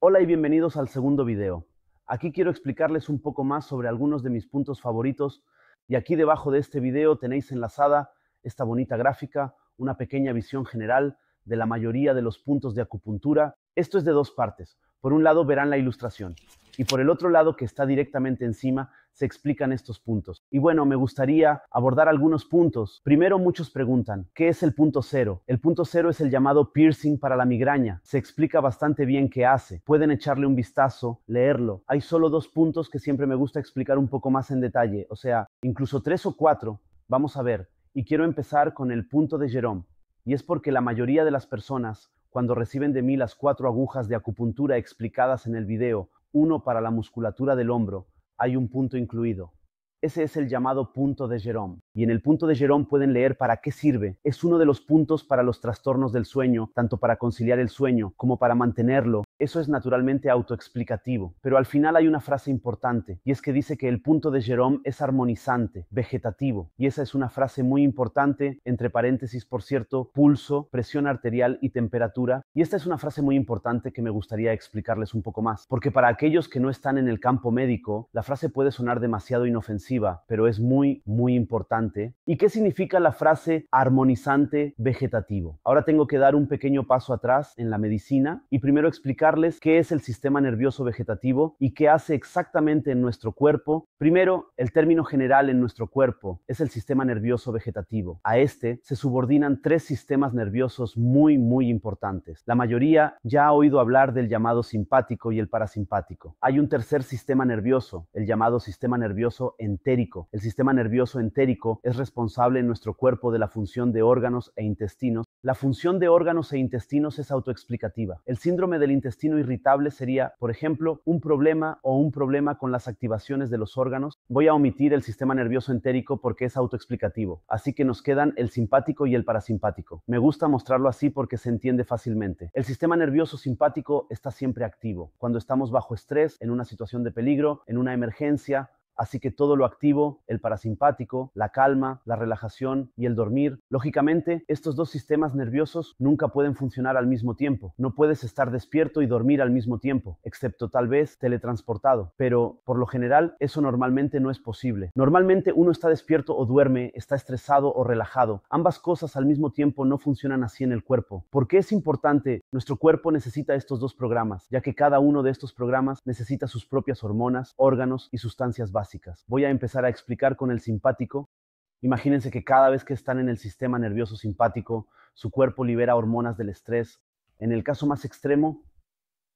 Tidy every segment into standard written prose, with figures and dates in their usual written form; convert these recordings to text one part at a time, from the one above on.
Hola y bienvenidos al segundo video. Aquí quiero explicarles un poco más sobre algunos de mis puntos favoritos y aquí debajo de este video tenéis enlazada esta bonita gráfica, una pequeña visión general de la mayoría de los puntos de acupuntura. Esto es de dos partes. Por un lado verán la ilustración y por el otro lado, que está directamente encima, se explican estos puntos. Y bueno, me gustaría abordar algunos puntos. Primero, muchos preguntan, ¿qué es el punto cero? El punto cero es el llamado piercing para la migraña. Se explica bastante bien qué hace. Pueden echarle un vistazo, leerlo. Hay solo dos puntos que siempre me gusta explicar un poco más en detalle, o sea, incluso 3 o 4. Vamos a ver. Y quiero empezar con el punto de Jerome. Y es porque la mayoría de las personas, cuando reciben de mí las 4 agujas de acupuntura explicadas en el video, uno para la musculatura del hombro, hay un punto incluido. Ese es el llamado punto de Jerome. Y en el punto de Jerome pueden leer para qué sirve. Es uno de los puntos para los trastornos del sueño, tanto para conciliar el sueño como para mantenerlo. Eso es naturalmente autoexplicativo. Pero al final hay una frase importante, y es que dice que el punto de Jerome es armonizante, vegetativo. Y esa es una frase muy importante, entre paréntesis, por cierto, pulso, presión arterial y temperatura. Y esta es una frase muy importante que me gustaría explicarles un poco más. Porque para aquellos que no están en el campo médico, la frase puede sonar demasiado inofensiva, pero es muy importante. ¿Y qué significa la frase armonizante vegetativo? Ahora tengo que dar un pequeño paso atrás en la medicina y primero explicarles qué es el sistema nervioso vegetativo y qué hace exactamente en nuestro cuerpo. Primero, el término general en nuestro cuerpo es el sistema nervioso vegetativo. A este se subordinan 3 sistemas nerviosos muy importantes. La mayoría ya ha oído hablar del llamado simpático y el parasimpático. Hay un tercer sistema nervioso, el llamado sistema nervioso entérico. El sistema nervioso entérico es responsable en nuestro cuerpo de la función de órganos e intestinos. La función de órganos e intestinos es autoexplicativa. El síndrome del intestino irritable sería, por ejemplo, un problema con las activaciones de los órganos. Voy a omitir el sistema nervioso entérico porque es autoexplicativo. Así que nos quedan el simpático y el parasimpático. Me gusta mostrarlo así porque se entiende fácilmente. El sistema nervioso simpático está siempre activo. Cuando estamos bajo estrés, en una situación de peligro, en una emergencia. Así que todo lo activo, el parasimpático, la calma, la relajación y el dormir. Lógicamente, estos dos sistemas nerviosos nunca pueden funcionar al mismo tiempo. No puedes estar despierto y dormir al mismo tiempo, excepto tal vez teletransportado. Pero, por lo general, eso normalmente no es posible. Normalmente uno está despierto o duerme, está estresado o relajado. Ambas cosas al mismo tiempo no funcionan así en el cuerpo. ¿Por qué es importante? Nuestro cuerpo necesita estos dos programas, ya que cada uno de estos programas necesita sus propias hormonas, órganos y sustancias básicas. Voy a empezar a explicar con el simpático. Imagínense que cada vez que están en el sistema nervioso simpático, su cuerpo libera hormonas del estrés. En el caso más extremo,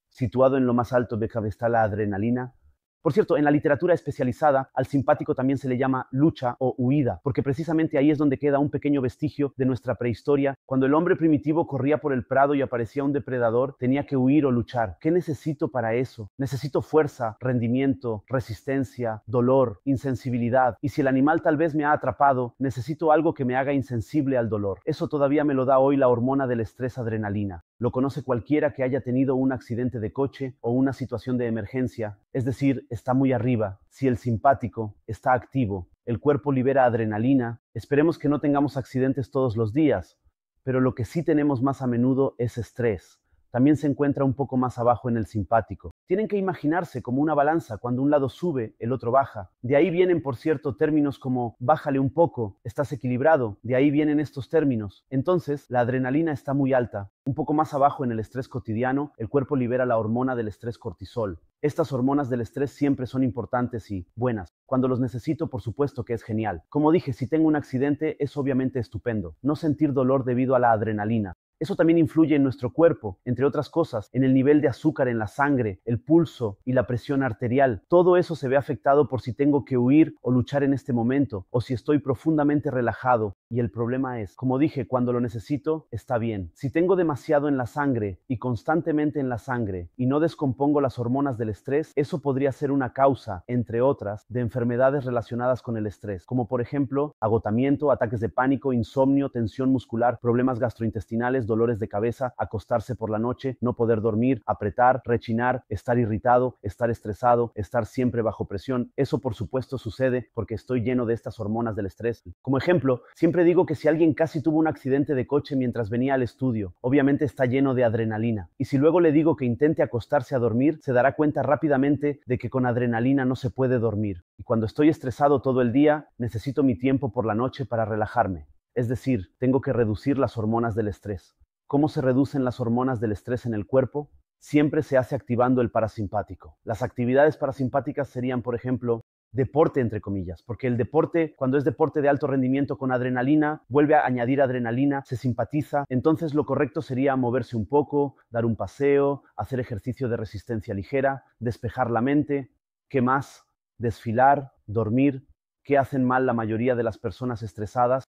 situado en lo más alto de cabeza está la adrenalina. Por cierto, en la literatura especializada, al simpático también se le llama lucha o huida, porque precisamente ahí es donde queda un pequeño vestigio de nuestra prehistoria. Cuando el hombre primitivo corría por el prado y aparecía un depredador, tenía que huir o luchar. ¿Qué necesito para eso? Necesito fuerza, rendimiento, resistencia, dolor, insensibilidad. Y si el animal tal vez me ha atrapado, necesito algo que me haga insensible al dolor. Eso todavía me lo da hoy la hormona del estrés, adrenalina. Lo conoce cualquiera que haya tenido un accidente de coche o una situación de emergencia, es decir, está muy arriba. Si el simpático está activo, el cuerpo libera adrenalina. Esperemos que no tengamos accidentes todos los días, pero lo que sí tenemos más a menudo es estrés. También se encuentra un poco más abajo en el simpático. Tienen que imaginarse como una balanza, cuando un lado sube, el otro baja. De ahí vienen, por cierto, términos como bájale un poco, estás equilibrado. De ahí vienen estos términos. Entonces, la adrenalina está muy alta. Un poco más abajo en el estrés cotidiano, el cuerpo libera la hormona del estrés, cortisol. Estas hormonas del estrés siempre son importantes y buenas. Cuando los necesito, por supuesto que es genial. Como dije, si tengo un accidente, es obviamente estupendo. No sentir dolor debido a la adrenalina. Eso también influye en nuestro cuerpo, entre otras cosas, en el nivel de azúcar en la sangre, el pulso y la presión arterial. Todo eso se ve afectado por si tengo que huir o luchar en este momento, o si estoy profundamente relajado. Y el problema es, como dije, cuando lo necesito, está bien. Si tengo demasiado en la sangre y constantemente en la sangre y no descompongo las hormonas del estrés, eso podría ser una causa, entre otras, de enfermedades relacionadas con el estrés, como por ejemplo, agotamiento, ataques de pánico, insomnio, tensión muscular, problemas gastrointestinales, dolores de cabeza, acostarse por la noche, no poder dormir, apretar, rechinar, estar irritado, estar estresado, estar siempre bajo presión. Eso por supuesto sucede porque estoy lleno de estas hormonas del estrés. Como ejemplo, siempre digo que si alguien casi tuvo un accidente de coche mientras venía al estudio, obviamente está lleno de adrenalina. Y si luego le digo que intente acostarse a dormir, se dará cuenta rápidamente de que con adrenalina no se puede dormir. Y cuando estoy estresado todo el día, necesito mi tiempo por la noche para relajarme. Es decir, tengo que reducir las hormonas del estrés. ¿Cómo se reducen las hormonas del estrés en el cuerpo? Siempre se hace activando el parasimpático. Las actividades parasimpáticas serían, por ejemplo, deporte entre comillas, porque el deporte, cuando es deporte de alto rendimiento con adrenalina, vuelve a añadir adrenalina, se simpatiza, entonces lo correcto sería moverse un poco, dar un paseo, hacer ejercicio de resistencia ligera, despejar la mente. ¿Qué más? Desfilar, dormir. ¿Qué hacen mal la mayoría de las personas estresadas?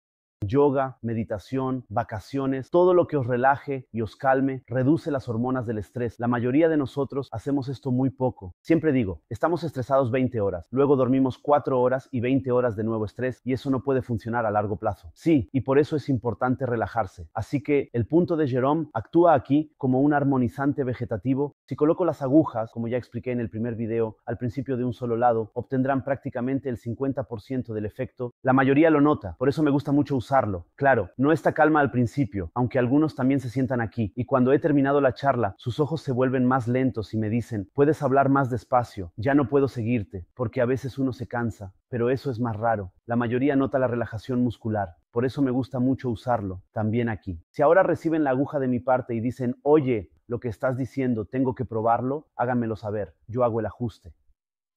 Yoga, meditación, vacaciones, todo lo que os relaje y os calme, reduce las hormonas del estrés. La mayoría de nosotros hacemos esto muy poco. Siempre digo, estamos estresados 20 horas, luego dormimos 4 horas y 20 horas de nuevo estrés y eso no puede funcionar a largo plazo. Sí, y por eso es importante relajarse. Así que el punto de Jérôme actúa aquí como un armonizante vegetativo. Si coloco las agujas, como ya expliqué en el primer video, al principio de un solo lado, obtendrán prácticamente el 50% del efecto. La mayoría lo nota, por eso me gusta mucho usarlo. Claro, no está calma al principio, aunque algunos también se sientan aquí, y cuando he terminado la charla, sus ojos se vuelven más lentos y me dicen, puedes hablar más despacio, ya no puedo seguirte, porque a veces uno se cansa, pero eso es más raro. La mayoría nota la relajación muscular, por eso me gusta mucho usarlo, también aquí. Si ahora reciben la aguja de mi parte y dicen, oye, lo que estás diciendo, tengo que probarlo, háganmelo saber, yo hago el ajuste.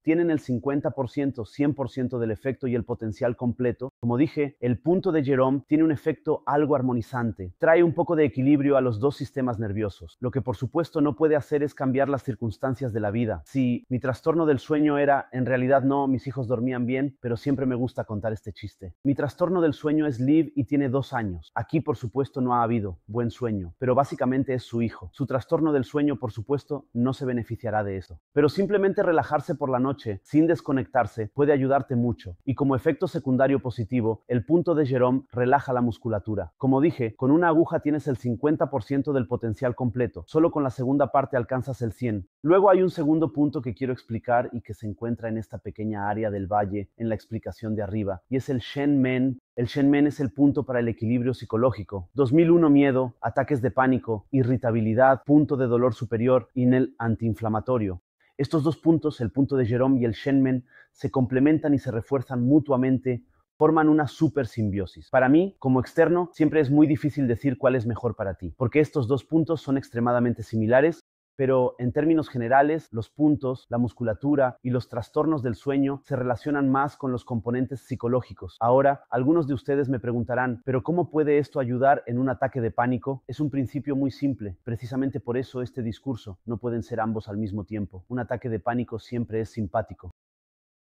Tienen el 50%, 100% del efecto y el potencial completo. Como dije, el punto de Jérôme tiene un efecto algo armonizante. Trae un poco de equilibrio a los dos sistemas nerviosos. Lo que por supuesto no puede hacer es cambiar las circunstancias de la vida. Si mi trastorno del sueño era, en realidad no, mis hijos dormían bien, pero siempre me gusta contar este chiste. Mi trastorno del sueño es Liv y tiene 2 años. Aquí por supuesto no ha habido buen sueño, pero básicamente es su hijo. Su trastorno del sueño por supuesto no se beneficiará de eso. Pero simplemente relajarse por la noche sin desconectarse puede ayudarte mucho y como efecto secundario positivo, el punto de Jérôme relaja la musculatura. Como dije, con una aguja tienes el 50% del potencial completo, solo con la segunda parte alcanzas el 100%. Luego hay un segundo punto que quiero explicar y que se encuentra en esta pequeña área del valle en la explicación de arriba y es el Shen Men. El Shen Men es el punto para el equilibrio psicológico. 2001 miedo, ataques de pánico, irritabilidad, punto de dolor superior y el antiinflamatorio. Estos dos puntos, el punto de Jérôme y el Shen Men, se complementan y se refuerzan mutuamente, forman una super simbiosis. Para mí, como externo, siempre es muy difícil decir cuál es mejor para ti, porque estos dos puntos son extremadamente similares, pero en términos generales, los puntos, la musculatura y los trastornos del sueño se relacionan más con los componentes psicológicos. Ahora, algunos de ustedes me preguntarán, ¿pero cómo puede esto ayudar en un ataque de pánico? Es un principio muy simple. Precisamente por eso este discurso. No pueden ser ambos al mismo tiempo. Un ataque de pánico siempre es simpático.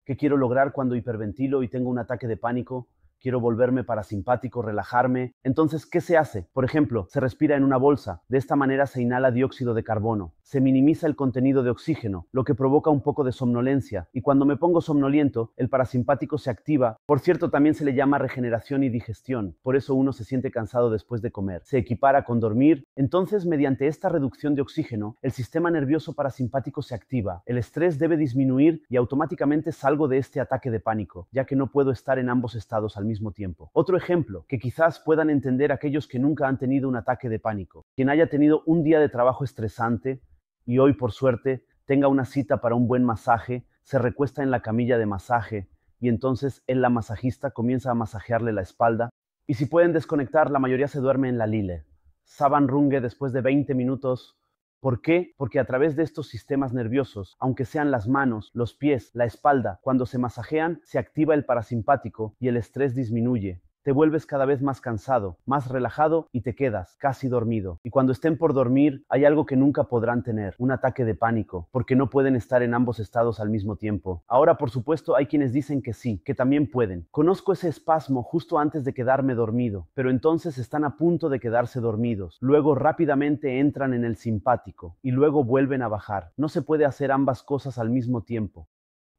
¿Qué quiero lograr cuando hiperventilo y tengo un ataque de pánico? Quiero volverme parasimpático, relajarme. Entonces, ¿qué se hace? Por ejemplo, se respira en una bolsa. De esta manera se inhala dióxido de carbono. Se minimiza el contenido de oxígeno, lo que provoca un poco de somnolencia. Y cuando me pongo somnoliento, el parasimpático se activa. Por cierto, también se le llama regeneración y digestión. Por eso uno se siente cansado después de comer. Se equipara con dormir. Entonces, mediante esta reducción de oxígeno, el sistema nervioso parasimpático se activa. El estrés debe disminuir y automáticamente salgo de este ataque de pánico, ya que no puedo estar en ambos estados al mismo tiempo. Otro ejemplo que quizás puedan entender aquellos que nunca han tenido un ataque de pánico. Quien haya tenido un día de trabajo estresante y hoy por suerte tenga una cita para un buen masaje, se recuesta en la camilla de masaje y entonces la masajista comienza a masajearle la espalda y si pueden desconectar, la mayoría se duerme en la lile. Saban Runge después de 20 minutos. ¿Por qué? Porque a través de estos sistemas nerviosos, aunque sean las manos, los pies, la espalda, cuando se masajean, se activa el parasimpático y el estrés disminuye. Te vuelves cada vez más cansado, más relajado y te quedas casi dormido. Y cuando estén por dormir, hay algo que nunca podrán tener, un ataque de pánico, porque no pueden estar en ambos estados al mismo tiempo. Ahora, por supuesto, hay quienes dicen que sí, que también pueden. Conozco ese espasmo justo antes de quedarme dormido, pero entonces están a punto de quedarse dormidos. Luego rápidamente entran en el simpático y luego vuelven a bajar. No se puede hacer ambas cosas al mismo tiempo.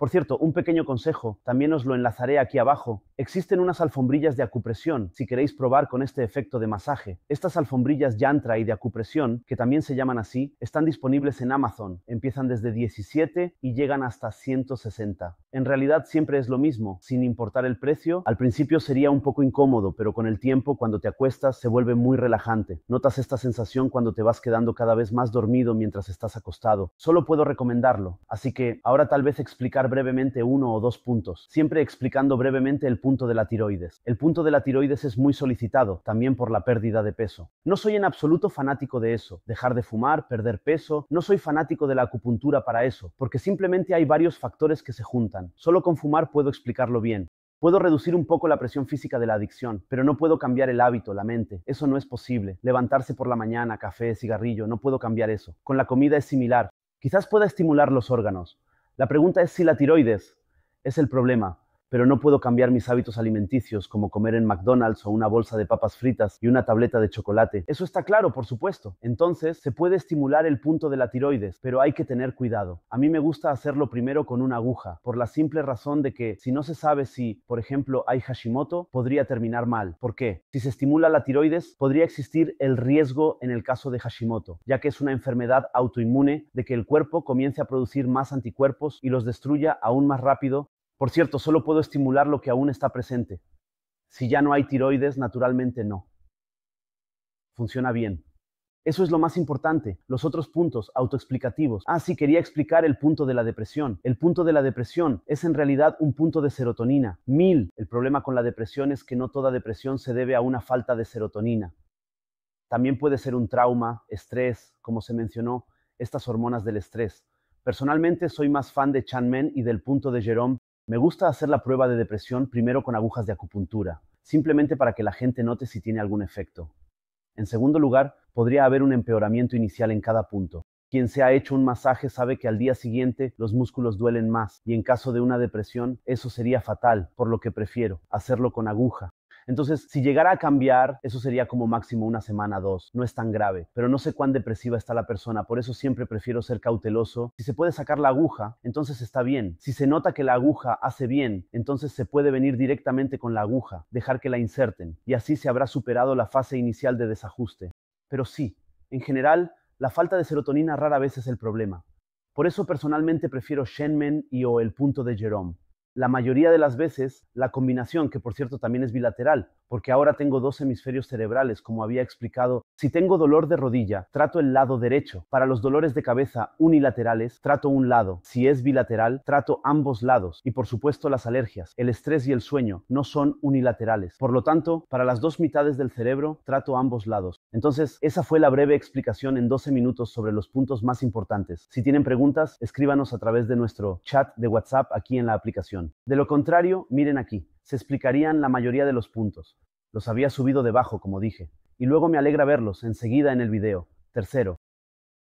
Por cierto, un pequeño consejo, también os lo enlazaré aquí abajo. Existen unas alfombrillas de acupresión, si queréis probar con este efecto de masaje. Estas alfombrillas yantra y de acupresión, que también se llaman así, están disponibles en Amazon. Empiezan desde 17 y llegan hasta 160. En realidad siempre es lo mismo, sin importar el precio. Al principio sería un poco incómodo, pero con el tiempo, cuando te acuestas, se vuelve muy relajante. Notas esta sensación cuando te vas quedando cada vez más dormido mientras estás acostado. Solo puedo recomendarlo. Así que ahora tal vez explicar brevemente uno o dos puntos, siempre explicando brevemente el punto de la tiroides. El punto de la tiroides es muy solicitado, también por la pérdida de peso. No soy en absoluto fanático de eso, dejar de fumar, perder peso, no soy fanático de la acupuntura para eso, porque simplemente hay varios factores que se juntan. Solo con fumar puedo explicarlo bien. Puedo reducir un poco la presión física de la adicción, pero no puedo cambiar el hábito, la mente. Eso no es posible. Levantarse por la mañana, café, cigarrillo, no puedo cambiar eso. Con la comida es similar. Quizás pueda estimular los órganos. La pregunta es si la tiroides es el problema, pero no puedo cambiar mis hábitos alimenticios como comer en McDonald's o una bolsa de papas fritas y una tableta de chocolate. Eso está claro, por supuesto. Entonces, se puede estimular el punto de la tiroides, pero hay que tener cuidado. A mí me gusta hacerlo primero con una aguja, por la simple razón de que si no se sabe si, por ejemplo, hay Hashimoto, podría terminar mal. ¿Por qué? Si se estimula la tiroides, podría existir el riesgo en el caso de Hashimoto, ya que es una enfermedad autoinmune de que el cuerpo comience a producir más anticuerpos y los destruya aún más rápido. Por cierto, solo puedo estimular lo que aún está presente. Si ya no hay tiroides, naturalmente no. Funciona bien. Eso es lo más importante. Los otros puntos autoexplicativos. Sí, quería explicar el punto de la depresión. El punto de la depresión es en realidad un punto de serotonina. 1000. El problema con la depresión es que no toda depresión se debe a una falta de serotonina. También puede ser un trauma, estrés, como se mencionó, estas hormonas del estrés. Personalmente soy más fan de Chan Men y del punto de Jerome. Me gusta hacer la prueba de depresión primero con agujas de acupuntura, simplemente para que la gente note si tiene algún efecto. En segundo lugar, podría haber un empeoramiento inicial en cada punto. Quien se ha hecho un masaje sabe que al día siguiente los músculos duelen más y en caso de una depresión eso sería fatal, por lo que prefiero hacerlo con aguja. Entonces, si llegara a cambiar, eso sería como máximo una semana, 2. No es tan grave, pero no sé cuán depresiva está la persona, por eso siempre prefiero ser cauteloso. Si se puede sacar la aguja, entonces está bien. Si se nota que la aguja hace bien, entonces se puede venir directamente con la aguja, dejar que la inserten, y así se habrá superado la fase inicial de desajuste. Pero sí, en general, la falta de serotonina rara vez es el problema. Por eso personalmente prefiero Shen Men y o el punto de Jerome. La mayoría de las veces, la combinación, que por cierto también es bilateral, porque ahora tengo dos hemisferios cerebrales, como había explicado. Si tengo dolor de rodilla, trato el lado derecho. Para los dolores de cabeza unilaterales, trato un lado. Si es bilateral, trato ambos lados. Y por supuesto las alergias, el estrés y el sueño no son unilaterales. Por lo tanto, para las dos mitades del cerebro, trato ambos lados. Entonces, esa fue la breve explicación en 12 minutos sobre los puntos más importantes. Si tienen preguntas, escríbanos a través de nuestro chat de WhatsApp aquí en la aplicación. De lo contrario, miren aquí, se explicarían la mayoría de los puntos. Los había subido debajo, como dije, y luego me alegra verlos enseguida en el video. Tercero,